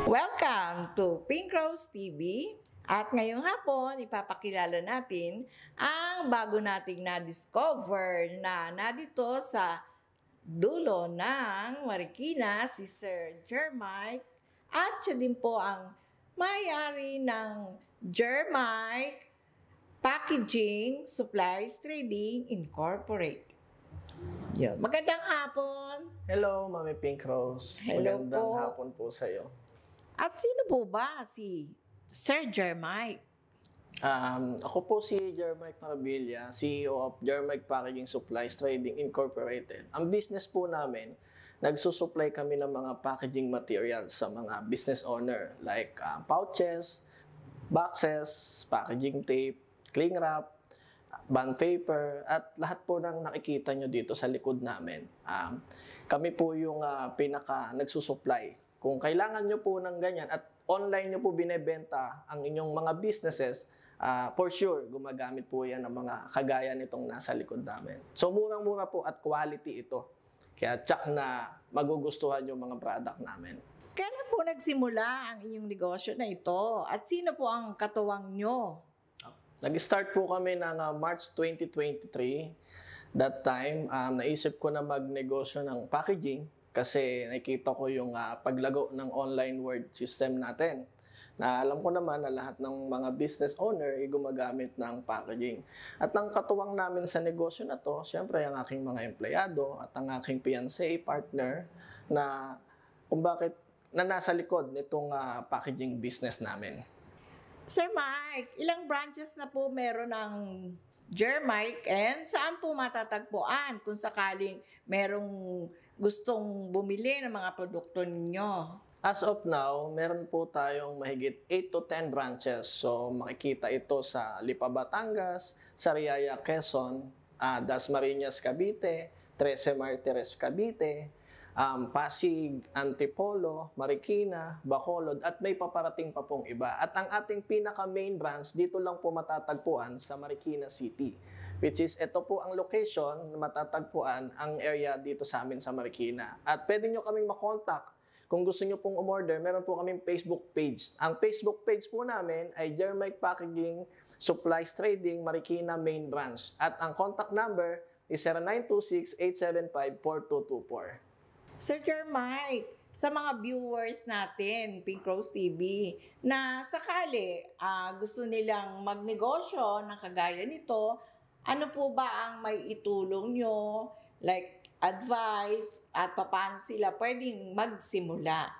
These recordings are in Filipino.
Welcome to Pink Rose TV. At ngayong hapon, ipapakilala natin ang bago nating na-discover na nadito sa dulo ng Marikina, si Sir Jermike. At siya din po ang may-ari ng Jermike Packaging Supplies Trading Incorporated. Yun. Magandang hapon. Hello, Mami Pink Rose. Hello Magandang po. hapon po sa iyo. At sino po ba si Sir Jermike? Ako po si Jermike Marabilla, CEO of Jermike Packaging Supplies Trading Incorporated. Ang business po namin, nagsusupply kami ng mga packaging materials sa mga business owner like pouches, boxes, packaging tape, cling wrap, bond paper, at lahat po ng nakikita nyo dito sa likod namin. Kami po yung pinaka nagsusupply. Kung kailangan nyo po ng ganyan at online nyo po binebenta ang inyong mga businesses, for sure, gumagamit po yan ng mga kagaya nitong nasa likod namin. So, murang-mura po at quality ito. Kaya tsak na magugustuhan yung mga product namin. Kailan po nagsimula ang inyong negosyo na ito? At sino po ang katuwang nyo? Nag-start po kami ng March 2023. That time, naisip ko na magnegosyo ng packaging kasi nakita ko yung paglago ng online word system natin. Na alam ko naman na lahat ng mga business owner ay gumagamit ng packaging. At ang katuwang namin sa negosyo na to, syempre ang aking mga empleyado at ang aking fiancé, partner, na kung bakit na nasa likod nitong packaging business namin. Sir Mike, ilang branches na po meron ng Jermike and saan po matatagpuan kung sakaling merong gustong bumili ng mga produkto ninyo? As of now, meron po tayong mahigit 8 to 10 branches. So, makikita ito sa Lipa, Batangas, Sariaya, Quezon, Dasmariñas, Cavite, Trece Martires, Cavite, Pasig, Antipolo, Marikina, Bacolod, at may paparating pa pong iba. At ang ating pinaka-main branch, dito lang po matatagpuan sa Marikina City. Which is, ito po ang location na matatagpuan ang area dito sa amin sa Marikina. At pwede nyo kaming makontak. Kung gusto nyo pong umorder, meron po kaming Facebook page. Ang Facebook page po namin ay Jermike Packaging Supplies Trading Marikina Main Branch. At ang contact number is 0926-875-4224. Sir Jermike, sa mga viewers natin, Pink Rose TV, na sakali gusto nilang magnegosyo ng kagaya nito, ano po ba ang may itulong nyo? Like advice at paano sila pwedeng magsimula?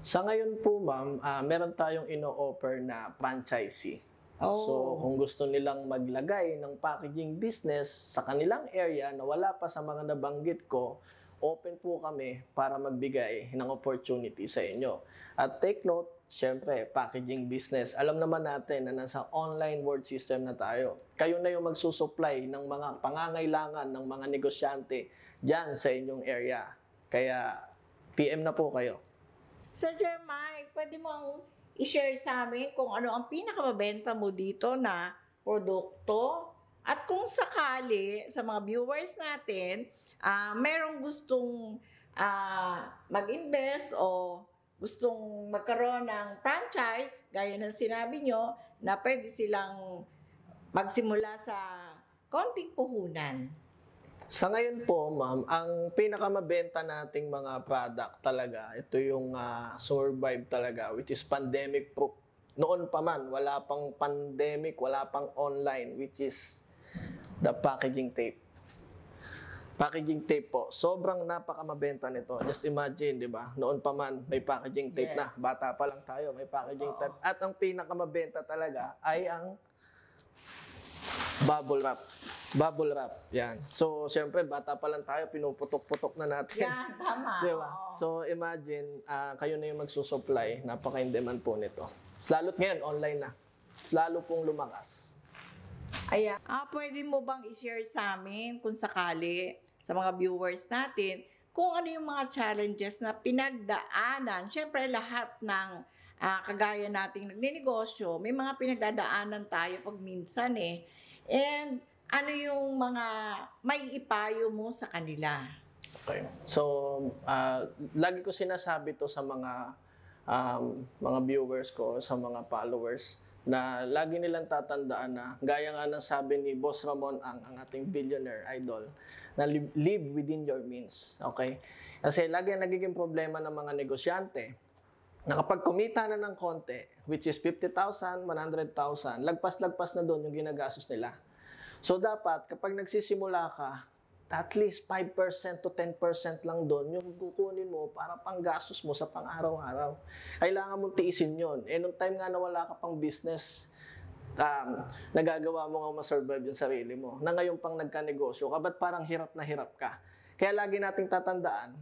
Sa ngayon po, ma'am, meron tayong ino-offer na franchisee. Oh. So, kung gusto nilang maglagay ng packaging business sa kanilang area na wala pa sa mga nabanggit ko, open po kami para magbigay ng opportunity sa inyo. At take note, syempre, packaging business. Alam naman natin na nasa online world system na tayo. Kayo na yung magsusupply ng mga pangangailangan ng mga negosyante dyan sa inyong area. Kaya, PM na po kayo. Sir Jermike, pwede mong i-share sa amin kung ano ang pinakamabenta mo dito na produkto? At kung sakali sa mga viewers natin, merong gustong mag-invest o gustong magkaroon ng franchise, gaya ng sinabi nyo, na pwede silang magsimula sa konting puhunan. Sa ngayon po, ma'am, ang pinakamabenta nating mga product talaga, ito yung survive talaga, which is pandemic proof. Noon pa man, wala pang pandemic, wala pang online, which is the packaging tape. Packaging tape po, sobrang napakamabenta nito. Just imagine, di ba? Noon pa man, may packaging tape na. Yes. Bata pa lang tayo, may packaging tape. At ang pinakamabenta talaga ay ang bubble wrap. Bubble wrap, yan. So, syempre, bata pa lang tayo, pinuputok-putok na natin. Yan, tama. Di ba? So, imagine, kayo na yung magsusupply, napaka-in-demand po nito. Lalo't ngayon, online na. Lalo pong lumakas. Ayan. Pwede mo bang i-share sa amin kung sakali sa mga viewers natin kung ano yung mga challenges na pinagdaanan? Siyempre, lahat ng kagaya nating nagninegosyo, may mga pinagdadaanan tayo pag minsan eh. And ano yung mga may ipayo mo sa kanila? Okay. So, lagi ko sinasabi to sa mga mga viewers ko, sa mga followers, na lagi nilang tatandaan na, gaya nga ng sabi ni Boss Ramon ang ating billionaire idol, na live within your means. Okay? Kasi lagi ang nagiging problema ng mga negosyante, na kapag kumita na ng konti, which is 50,000, 100,000, lagpas-lagpas na doon yung ginagastos nila. So dapat, kapag nagsisimula ka, at least 5% to 10% lang doon yung kukunin mo para panggastos mo sa pang-araw-araw. Kailangan mong tiisin yun. Nung time nga na wala ka pang business, nagagawa mo nga ma-survive yung sarili mo. Na ngayon pang nagka-negosyo ka, ba't parang hirap na hirap ka? Kaya lagi nating tatandaan,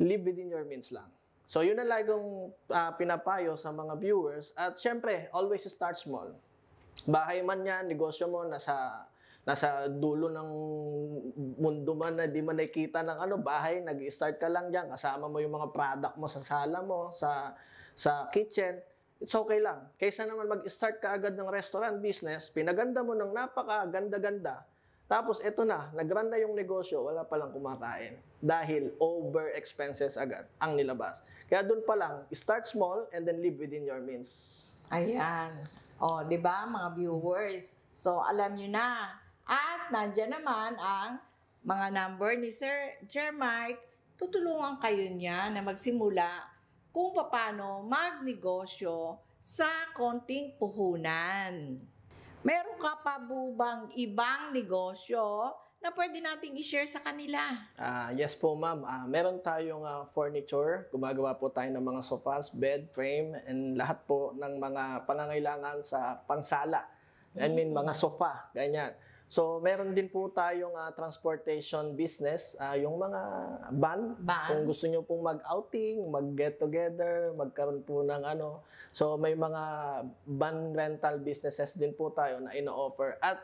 live within your means lang. So yun ang lagi kong pinapayo sa mga viewers. At syempre, always start small. Bahay man yan, negosyo mo, nasa dulo ng mundo man na di man nakikita ng bahay, nag-start ka lang diyan, kasama mo yung mga product mo sa sala mo, sa kitchen, it's okay lang. Kaysa naman mag-start ka agad ng restaurant business, pinaganda mo ng napaka-ganda-ganda, tapos eto na, nag-run na yung negosyo, wala palang kumakain. Dahil over expenses agad ang nilabas. Kaya doon pa lang, start small and then live within your means. Ayan. O, di ba mga viewers? So, alam nyo na. At nandyan naman ang mga number ni Sir Jermike. Tutulungan kayo niya na magsimula kung paano magnegosyo sa konting puhunan. Meron ka pa bang ibang negosyo na pwede nating i-share sa kanila? Yes po, ma'am. Meron tayong furniture. Gumagawa po tayo ng mga sofas, bed, frame, and lahat po ng mga pangangailangan sa pansala. I mean, mga sofa, ganyan. So, meron din po tayong transportation business, yung mga van. Kung gusto nyo pong mag-outing, mag-get-together, magkaroon po ng So, may mga van rental businesses din po tayo na ino-offer. At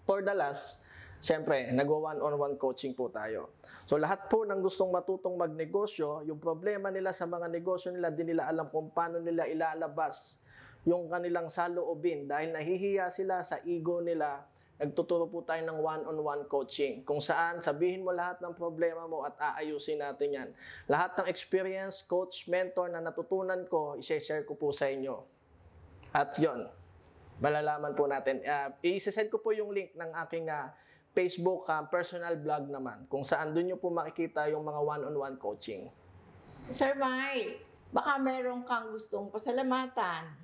for the last, siyempre, nagwa-one-on-one coaching po tayo. So, lahat po ng gustong matutong magnegosyo, yung problema nila sa mga negosyo nila, di nila alam kung paano nila ilalabas yung kanilang saloobin dahil nahihiya sila sa ego nila. Nagtuturo po tayo ng one-on-one coaching kung saan sabihin mo lahat ng problema mo at aayusin natin yan. Lahat ng experience, coach, mentor na natutunan ko, i-share ko po sa inyo. At yon, malalaman po natin. I-send ko po yung link ng aking Facebook personal blog naman kung saan doon nyo po makikita yung mga one-on-one coaching. Sir Mike, baka meron kang gustong pasalamatan.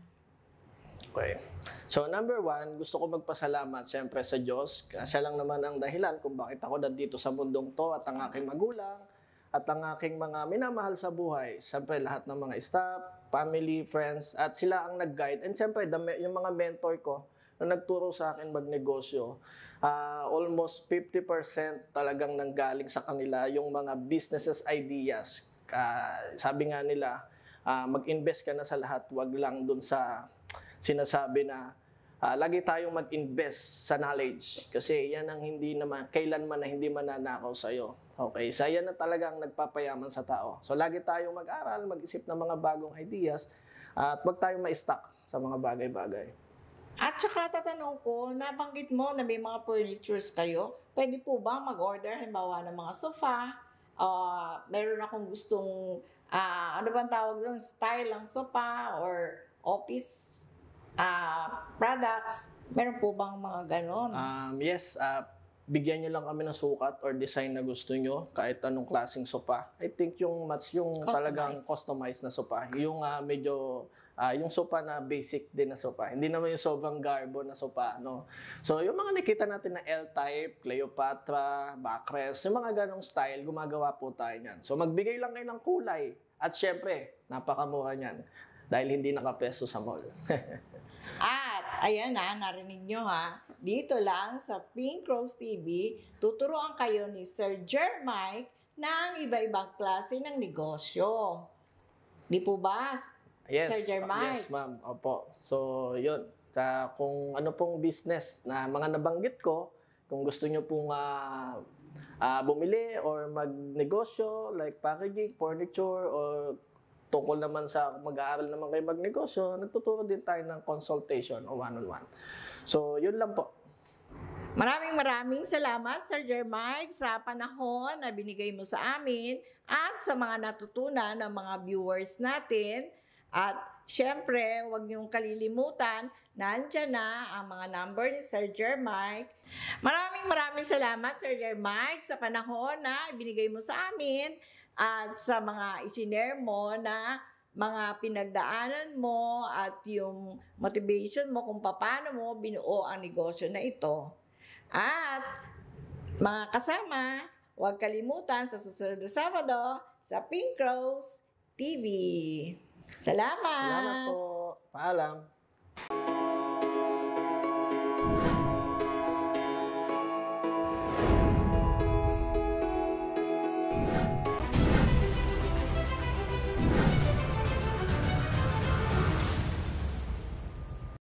Okay. So, number one, gusto ko magpasalamat siyempre sa Diyos. Siya lang naman ang dahilan kung bakit ako nandito sa mundong to at ang aking magulang at ang aking mga minamahal sa buhay. Siyempre, lahat ng mga staff, family, friends, at sila ang nag-guide. And siyempre, yung mga mentor ko na nagturo sa akin magnegosyo, almost 50% talagang nanggaling sa kanila yung mga businesses ideas. Sabi nga nila, mag-invest ka na sa lahat, wag lang dun sa sinasabi na lagi tayong mag-invest sa knowledge kasi yan ang hindi naman, kailanman na hindi mananakaw sa'yo. Okay, so yan na talagang nagpapayaman sa tao. So lagi tayong mag-aral, mag-isip ng mga bagong ideas at wag tayong ma-stuck sa mga bagay-bagay. At saka tatanong ko, nabanggit mo na may mga furnitures kayo. Pwede po ba mag-order halimbawa ng mga sofa? Meron akong gustong, ano bang tawag doon, style ng sofa or office products. Meron po bang mga ganon? Yes, bigyan nyo lang kami ng sukat or design na gusto nyo, kahit anong klaseng sofa. I think yung talagang customized na sofa. Yung medyo, yung sofa na basic din na sofa. Hindi naman yung sobrang garbo na sofa, no? So, yung mga nakita natin na L-type, Cleopatra, backrest, yung mga ganong style, gumagawa po tayo niyan. So, magbigay lang kayo ng kulay. At syempre, napakamura niyan. Dahil hindi nakapeso sa mall. At, ayan narinig nyo dito lang sa Pink Rose TV, tuturuan kayo ni Sir Jermike ng iba-ibang klase ng negosyo. Di po ba, Yes, Sir Jermike? yes ma'am. Opo. So, yun. Kung ano pong business na mga nabanggit ko, kung gusto nyo pong bumili or magnegosyo, like packaging, furniture, or tungkol naman sa mag-aaral naman kayo magnegosyo, nagtuturo din tayo ng consultation o one-on-one. So, yun lang po. Maraming salamat, Sir Jermike, sa panahon na binigay mo sa amin at sa mga natutunan ng mga viewers natin. At syempre, huwag niyong kalilimutan, nandyan na ang mga number ni Sir Jermike. Maraming salamat, Sir Jermike, sa panahon na binigay mo sa amin at sa mga isinare mo na mga pinagdaanan mo at yung motivation mo kung paano mo binuo ang negosyo na ito. At mga kasama, huwag kalimutan sa susunod na Sabado sa Pink Rose TV. Salamat Salamat! po. Paalam.